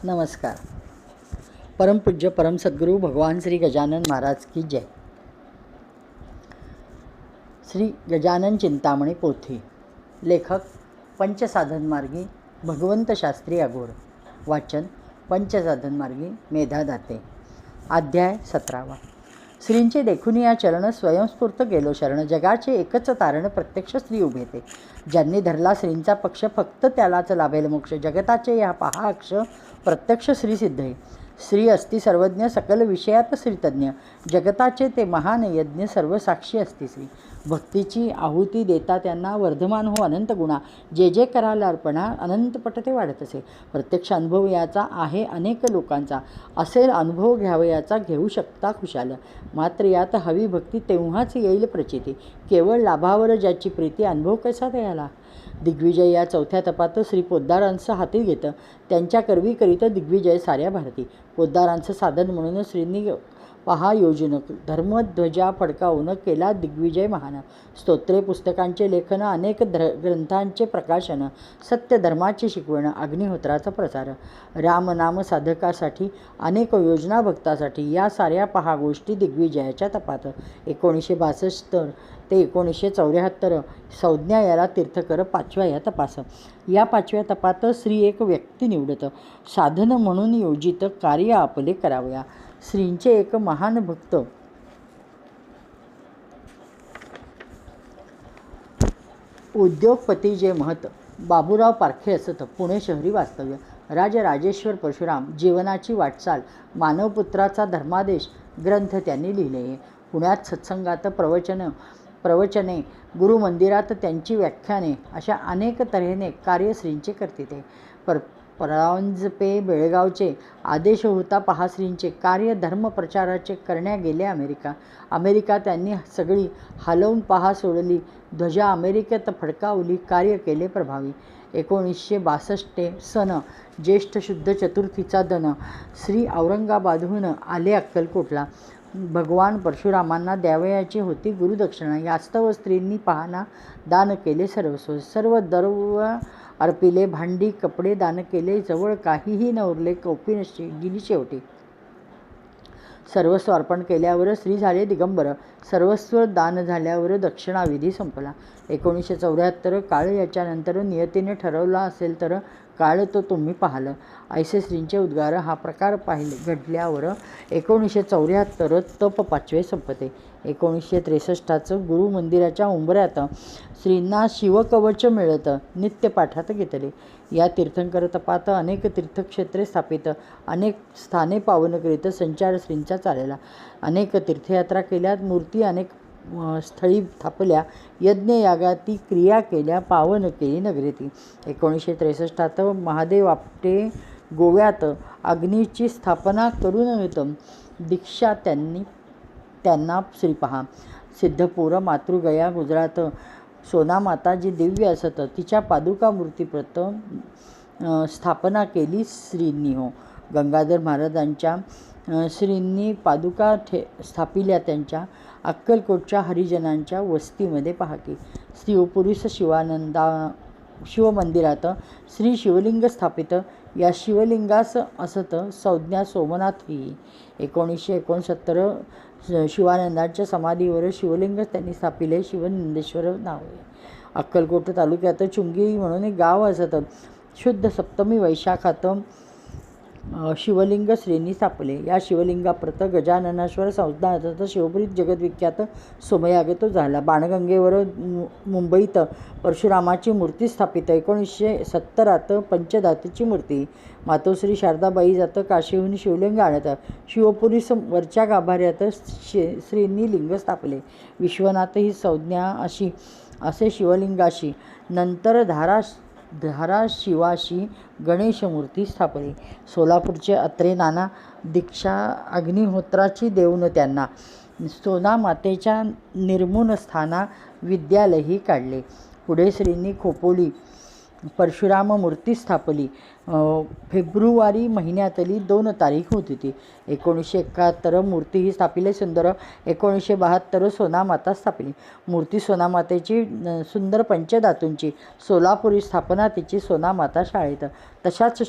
नमस्कार. परमपूज्य परम सद्गुरू भगवान श्री गजानन महाराज की जय. श्री गजानन चिंतामणी पोथी. लेखक पंचसाधन मार्गी भगवंत शास्त्री अघोर. वाचन पंचसाधन मार्गी मेधा दाते. अध्याय 17. श्रींचे देखून या चरण स्वयंस्फूर्त गेलो शरण. जगाचे एकच तारण प्रत्यक्ष श्री उभेते. ज्यांनी धरला श्रींचा पक्ष फक्त त्यालाच लाभेल मोक्ष. जगताचे या पहा अक्ष प्रत्यक्ष श्री सिद्धे. श्री असती सर्वज्ञ सकल विषयात श्रीतज्ञ. जगताचे ते महान यज्ञ सर्व साक्षी असती श्री. भक्तीची आहुती देता त्यांना वर्धमान हो अनंत गुणा. जे जे कराल अर्पणा अनंत पट ते वाढत असे. प्रत्यक्ष अनुभव याचा आहे अनेक लोकांचा. असेल अनुभव घ्यावयाचा घेऊ शकता खुशाल. मात्र यात हवी भक्ती तेव्हाच येईल प्रचिती. केवळ लाभावर ज्याची प्रीती अनुभव कसा द्यायला. दिग्विजय या चौथ्या तपात श्री पोद्दारांचं हाती घेतं. त्यांच्या करवी करीत दिग्विजय साऱ्या भारती. पोद्दारांचं साधन म्हणून श्रींनी पहा योजन. धर्मध्वजा फडकावून केला दिग्विजय महान. स्तोत्रे पुस्तकांचे लेखन अनेक ग्रंथांचे प्रकाशन. सत्य धर्माची शिकवण अग्निहोत्राचा प्रसार. रामनाम साधकासाठी अनेक योजना भक्तासाठी. या साऱ्या पहा गोष्टी दिग्विजयाच्या तपात. 1962 ते 1974 संज्ञा याला तीर्थकर. 5व्या या तपास. या 5व्या तपात श्री एक व्यक्ती निवडत. साधन म्हणून योजित कार्य आपले करावया. श्रींचे एक महान भक्त उद्योगपती जे महत बाबूराव पारखे असत. पुणे शहरी वास्तव्य. राजराजेश्वर परशुराम जीवनाची वाटचाल मानवपुत्राचा धर्मादेश ग्रंथ त्यांनी लिहिले. पुण्यात सत्संगात प्रवचने गुरुमंदिरात त्यांची व्याख्याने अशा अनेक तऱ्हेने कार्य श्रींचे करते ते. परांजपे बेळगावचे आदेश होता पहा श्रींचे. कार्य धर्मप्रचाराचे करण्या गेले अमेरिका त्यांनी सगळी हलवून पहा सोडली. ध्वजा अमेरिकेत फडकावली. कार्य केले प्रभावी. 1962 सन ज्येष्ठ शुद्ध चतुर्थीचा दन. श्री औरंगाबादहून आले अक्कलकोटला. भगवान परशुरामांना द्यावयाची होती गुरुदक्षिणा. यास्तव स्त्रींनी पाहणा दान केले सर्वस्व. सर्व द्रव्य अर्पिले. भांडी कपडे दान केले. जवळ काहीही न उरले. कौपी गेली शेवटी. सर्वस्व अर्पण केल्यावर श्री झाले दिगंबर. सर्वस्व दान झाल्यावर दक्षिणाविधी संपला. 1974 काळ याच्यानंतर नियतीने ठरवला असेल तर काळ तो तुम्ही पाहाल. ऐसे श्रींचे उद्गार. हा प्रकार घडल्यावर 1974 तप 5वे संपते. 1963 गुरुमंदिराच्या उंबऱ्यात श्रींना शिवकवच मिळत. नित्यपाठात घेतले. या तीर्थंकर तपात अनेक तीर्थक्षेत्रे स्थापित. अनेक स्थाने पावन करीत संचार श्रींचा चालला. अनेक तीर्थयात्रा केल्या. मूर्ती अनेक स्थळी थापल्या. यज्ञयागाती क्रिया केल्या. पावन केली नगरी ती. 1963 महादेव आपटे गोव्यात अग्नीची स्थापना करून दीक्षा त्यांना श्री पहा. सिद्धपूर मातृगया गुजरात. सोनामाता जी दिव्य असत तिच्या पादुका मूर्तीप्रत स्थापना केली श्रींनी हो. गंगाधर महाराजांच्या श्रींनी पादुका स्थापिल्या त्यांच्या. अक्कलकोटच्या हरिजनांच्या वस्तीमध्ये पहा की. शिवपुरीस शिवमंदिरात श्री शिवलिंग स्थापित. या शिवलिंगास असत संज्ञा सोमनाथ ही. 1969 शिवानंदांच्या समाधीवर शिवलिंग त्यांनी स्थापिले. शिवनंदेश्वर नाव आहे. अक्कलकोट तालुक्यात चुंगी म्हणून एक गाव असत. शुद्ध सप्तमी वैशाखात शिवलिंग श्रींनी स्थापले. या शिवलिंगाप्रत गजाननेश्वर संस्थानात शिवपुरीत जगद्विख्यात सोमयाग तो झाला. बाणगंगेवर मुंबईत परशुरामाची मूर्ती स्थापित. 1970 पंचधातूची मूर्ती. मातोश्री शारदाबाई जात काशीहून शिवलिंग आणत. शिवपुरी वरच्या गाभाऱ्यात श्रींनी लिंग स्थापले. विश्वनाथ ही संज्ञा असे शिवलिंगाशी. नंतर धाराशिवाशी गणेशमूर्ती स्थापली. सोलापूरचे अत्रे नाना दीक्षा अग्निहोत्राची देऊन त्यांना. सोनामातेच्या निर्मून स्थाना विद्यालयही काढले. पुढे श्रींनी खोपोली परशुराम मूर्ती स्थापली. फेब्रुवारी महिन्यातली 2 तारीख होती ती. 1971 मूर्ती ही स्थापिले सुंदर. 1972 सोनामाता स्थापिली. मूर्ती सोनामातेची सुंदर पंचधातूंची. सोलापुरी स्थापना तिची सोनामाता शाळेत. तशाच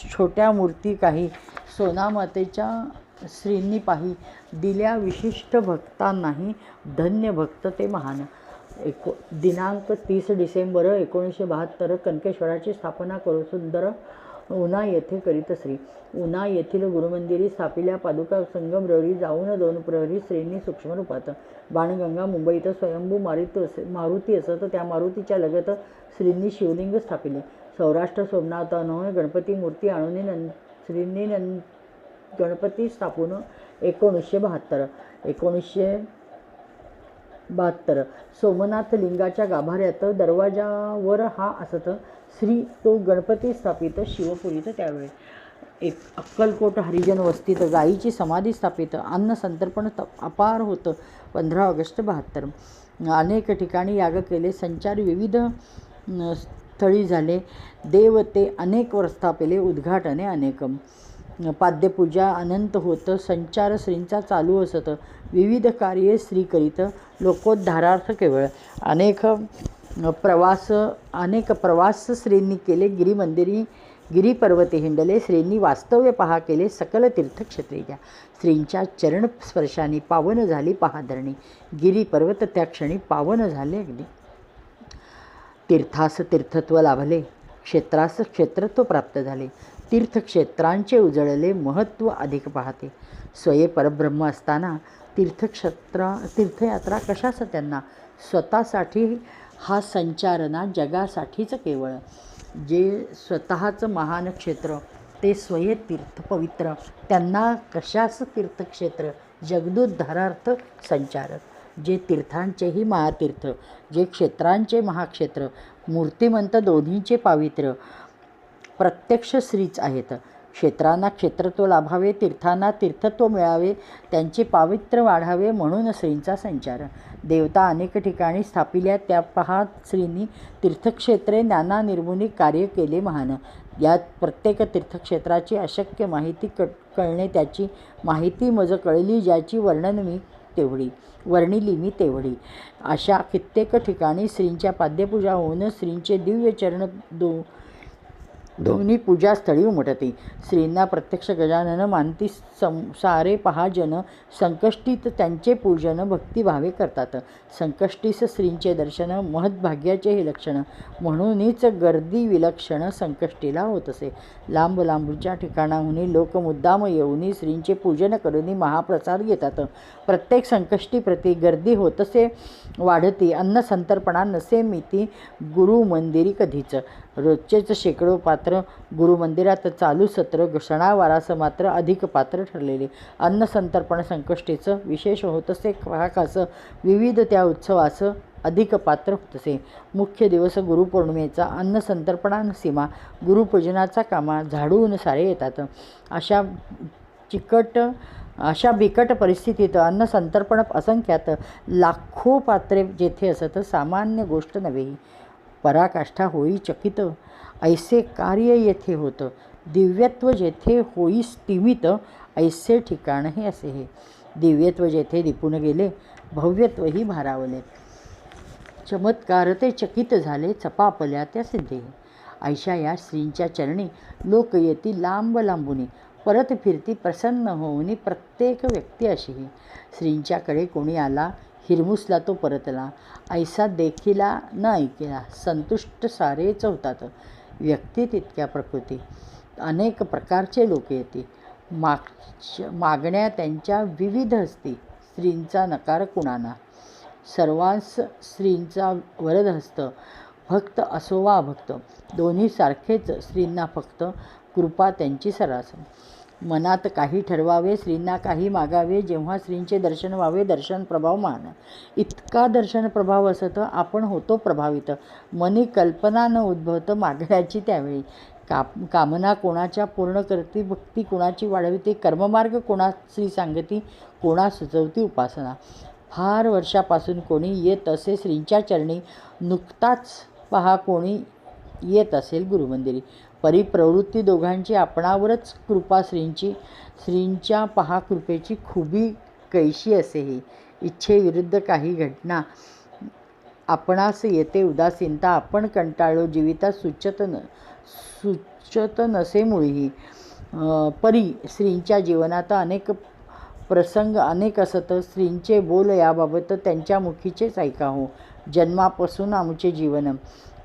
छोट्या मूर्ती काही सोनामातेच्या श्रींनी पाही दिल्या विशिष्ट भक्तांनाही. धन्य भक्त ते महान. दिनांक 30 डिसेंबर 1972 कनकेश्वराची स्थापना करू सुंदर उना येथे करीत श्री. उना येथील गुरुमंदिरी स्थापिल्या पादुका संगम रवरी जाऊन 2 प्रहरी श्रींनी सूक्ष्म रूपात. बाणगंगा मुंबईत स्वयंभू मारुती असत त्या मारुतीच्या लगत श्रींनी शिवलिंग स्थापिले. सौराष्ट्र सोमनाथानं गणपती मूर्ती आणून श्रींनी गणपती स्थापून 1972 सोमनाथ लिंगाच्या गाभाऱ्यात दरवाजावर हा असत श्री तो गणपती स्थापित शिवपुरीत. त्यावेळी अक्कलकोट हरिजन वस्तीत गायीची समाधी स्थापित. अन्न संतर्पण अपार होतं. 15 ऑगस्ट 72 अनेक ठिकाणी याग केले. संचार विविध स्थळी झाले. देवते अनेक वर स्थापिले. उद्घाटने अनेक. पाद्यपूजा अनंत होत. संचार श्रींचा चालू असत. विविध कार्ये श्री करीत. लोकोद्धारार्थ केवळ अनेक प्रवास श्रींनी केले. गिरीपर्वते हिंडले. श्रींनी वास्तव्य पहा केले. सकल तीर्थक्षेत्री घ्या. श्रींच्या चरण स्पर्शाने पावन झाली पहाधरणी. गिरीपर्वत त्या क्षणी पावन झाले अगदी. तीर्थास तीर्थत्व लाभले. क्षेत्रास क्षेत्रत्व प्राप्त झाले. तीर्थक्षेत्रांचे उजळले महत्त्व अधिक पाहते. स्वये परब्रह्म असताना तीर्थयात्रा कशास त्यांना. स्वतःसाठी हा संचार ना जगासाठीच केवळ. जे स्वतःचं महान क्षेत्र ते स्वये तीर्थ पवित्र. त्यांना कशास तीर्थक्षेत्र. जगदुद्धारार्थ संचार. जे तीर्थांचेही महातीर्थ. जे क्षेत्रांचे महाक्षेत्र. मूर्तिमंत दोन्हीचे पावित्र्य प्रत्यक्ष श्रीच आहेत. क्षेत्रांना क्षेत्रत्व लाभावे. तीर्थांना तीर्थत्व मिळावे. त्यांचे पावित्र्य वाढावे म्हणून श्रींचा संचार. देवता अनेक ठिकाणी स्थापिल्या त्या पहा श्रींनी. तीर्थक्षेत्रे नाना निर्मुनी कार्य केले महान. यात प्रत्येक तीर्थक्षेत्राची अशक्य माहिती कळणे. त्याची माहिती मज कळली ज्याची वर्णिली मी तेवढी. अशा कित्येक ठिकाणी श्रींच्या पाद्यपूजा होऊन श्रींचे दिव्य चरण दोन्ही पूजास्थळी उमटते. श्रींना प्रत्यक्ष गजानन मानती सारे पहा जन. संकष्टीत त्यांचे पूजन भक्तिभावे करतात. संकष्टीस श्रींचे दर्शन महद्भाग्याचे हे लक्षण. म्हणूनच गर्दी विलक्षण संकष्टीला होत असे. लांब लांबच्या ठिकाणाहून लोक मुद्दाम येऊन श्रींचे पूजन करून महाप्रसाद घेतात. प्रत्येक संकष्टी प्रती गर्दी होतसे वाढती. अन्न संतर्पणा नसे मिती गुरुमंदिरी कधीच. रोजचेच शेकडो पात्र गुरुमंदिरात चालू सत्र. सणावारास मात्र अधिक पात्र ठरलेले. अन्न संतर्पण संकष्टीचं विशेष होतसे खास. विविध त्या उत्सवास अधिक पात्र होतसे. मुख्य दिवस गुरुपौर्णिमेचा. अन्न संतर्पणा सीमा. गुरुपूजनाचा कामा झाडून सारे येतात. अशा बिकट परिस्थितीत अन्न संतर्पण असंख्यात. लाखो पात्रे जेथे असत सामान्य गोष्ट नव्हे. पराकाष्ठा होई चकित. ऐसे कार्य येथे होतं. दिव्यत्व जेथे होई स्तिमित. ऐसे ठिकाण हे असे हे. दिव्यत्व जेथे दिपून गेले भव्यत्वही भारावले. चमत्कार ते चकित झाले चपापल्या त्या सिद्धे. ऐशा या श्रींच्या चरणी लोक येती लांब लांबुनी. परत फिरती प्रसन्न होऊनी प्रत्येक व्यक्ती अशीही. श्रींच्याकडे कोणी आला हिरमुसला तो परतला. ऐसा देखिला न ऐकिला. संतुष्ट सारेच होतात. व्यक्ती तितक्या प्रकृती. अनेक प्रकारचे लोक येते. मागण्या त्यांच्या विविध असती. श्रींचा नकार कुणाना. सर्वांस श्रींचा वरद हस्त. भक्त असो वा अभक्त दोन्ही सारखेच श्रींना फक्त. कृपा त्यांची सरास. मनात काही ठरवावे श्रींना काही मागावे. जेव्हा श्रींचे दर्शन व्हावे दर्शन प्रभाव मान. इतका दर्शन प्रभाव असत आपण होतो प्रभावित. मनी कल्पना न उद्भवत मागण्याची त्यावेळी. कामना कोणाच्या पूर्ण करती. भक्ती कोणाची वाढविते. कर्ममार्ग कोणा श्री सांगती. कोणा सुचवती उपासना. फार वर्षापासून कोणी येत असे श्रींच्या चरणी. नुकताच पहा कोणी येत असेल गुरुमंदिरी. परी प्रवृत्ती दोघांची आपणावरच कृपा श्रींची. श्रींच्या पहा कृपेची खुबी कैशी असेही. इच्छेविरुद्ध काही घटना आपणास येते उदासीनता. आपण कंटाळलो जीवितात सुचत नसे मुळीही. परी श्रींच्या जीवनात अनेक प्रसंग अनेक असत. श्रींचे बोल याबाबत त्यांच्या मुखीचेच ऐका हो. जन्मापासून आमचे जीवन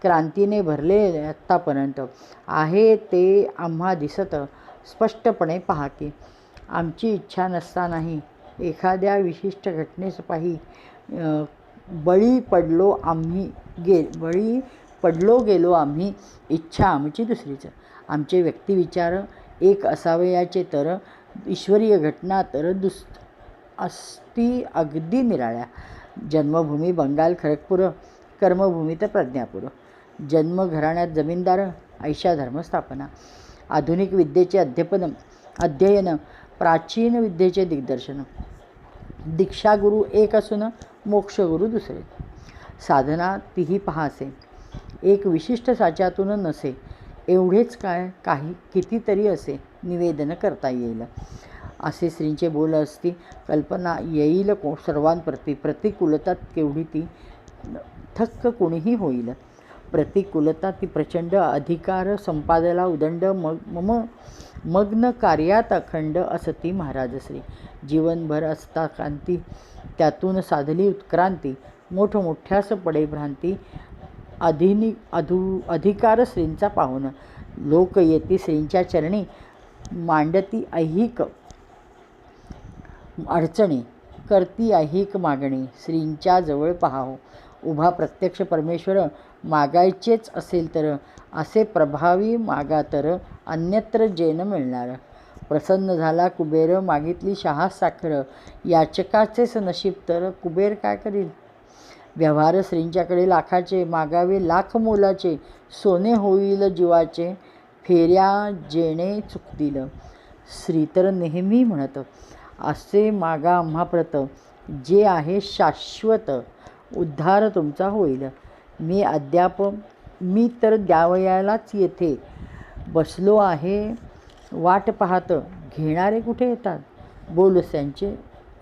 क्रांतीने भरले आत्तापर्यंत आहे ते आम्हा दिसत स्पष्टपणे पहा की. आमची इच्छा नसतानाही एखाद्या विशिष्ट घटनेस पाही बळी पडलो गेलो आम्ही. इच्छा आमची दुसरीच. आमचे व्यक्तिविचार एक असावयाचे तर ईश्वरीय घटना तर असती अगदी निराळ्या. जन्मभूमी बंगाल खरगपूर, कर्मभूमी तर प्रज्ञापूर. जन्म घराण्यात जमीनदार, ऐशा धर्मस्थापना. आधुनिक विद्येचे अध्ययन, प्राचीन विद्येचे दिग्दर्शन. दीक्षागुरू एक असून मोक्षगुरू दुसरे. साधना तीही पहासे, एक विशिष्ट साच्यातून नसे. एवढेच काय, काही कितीतरी असे निवेदन करता येईल. असे श्रींचे बोल असती कल्पना येईल सर्वांप्रती. प्रतिकूलता केवढी ती थक्क कोणीही होईल. प्रतिकूलता ती प्रचंड. अधिकार संपादला उदंड. मग्न कार्यात अखंड असती महाराज श्री. जीवनभर असता कांती, त्यातून साधली उत्क्रांती. मोठमोठ्यास पडे भ्रांती. अधिकार श्रींचा पाहून लोक येती श्रींच्या चरणी. मांडती ऐहिक अडचणी, करती ऐहिक मागणी. श्रींच्या जवळ पहावं उभा प्रत्यक्ष परमेश्वर. मागायचेच असेल तर असे प्रभावी मागा तर अन्यत्र जेन मिळणार. प्रसन्न झाला कुबेर, मागितली शहा साखर. याचकाचेच नशीब तर कुबेर काय करील. व्यवहार श्रींच्याकडे लाखाचे, मागावे लाख मोलाचे. सोने होईल जीवाचे, फेऱ्या जेणे चुकतील. श्री तर नेहमी म्हणत, असे मागा आम्हाप्रत. जे आहे शाश्वत, उद्धार तुमचा होईल. मी तर द्यावयालाच येथे बसलो आहे वाट पाहत. घेणारे कुठे येतात.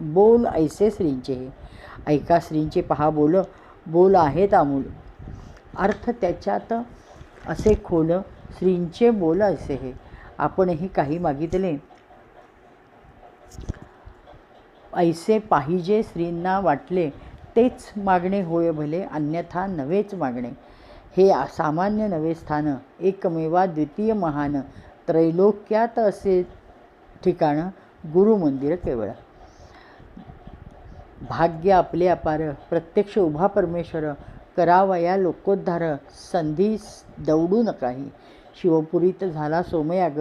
बोल ऐसे श्रींचे हे. ऐका श्रींचे पहा बोल आहेत अमूल. अर्थ त्याच्यात असे खोल. श्रींचे बोल ऐसे हे. आपणही काही मागितले ऐसे पाहिजे श्रींना वाटले तेच मागणे होय भले, अन्यथा नव्हेच मागणे. हे सामान्य नवे स्थान, एकमेवा द्वितीय महान. त्रैलोक्यात असे ठिकाण, गुरुमंदिर केवळ. भाग्य आपले अपार, प्रत्यक्ष उभा परमेश्वर. करावया लोकोद्धार, संधी दौडू नकाही. शिवपुरीत झाला सोमयाग,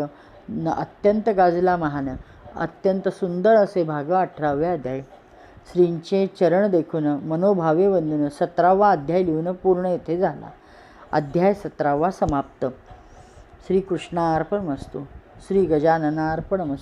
अत्यंत गाजला महान. अत्यंत सुंदर असे भाग 18व्या अध्याय. श्रींचे चरण देखून मनोभावे वंदन. 17वा अध्याय लिहून पूर्ण येथे झाला. अध्याय 17वा समाप्त. श्रीकृष्णार्पणमस्तु. श्री गजाननार्पणमस्तु.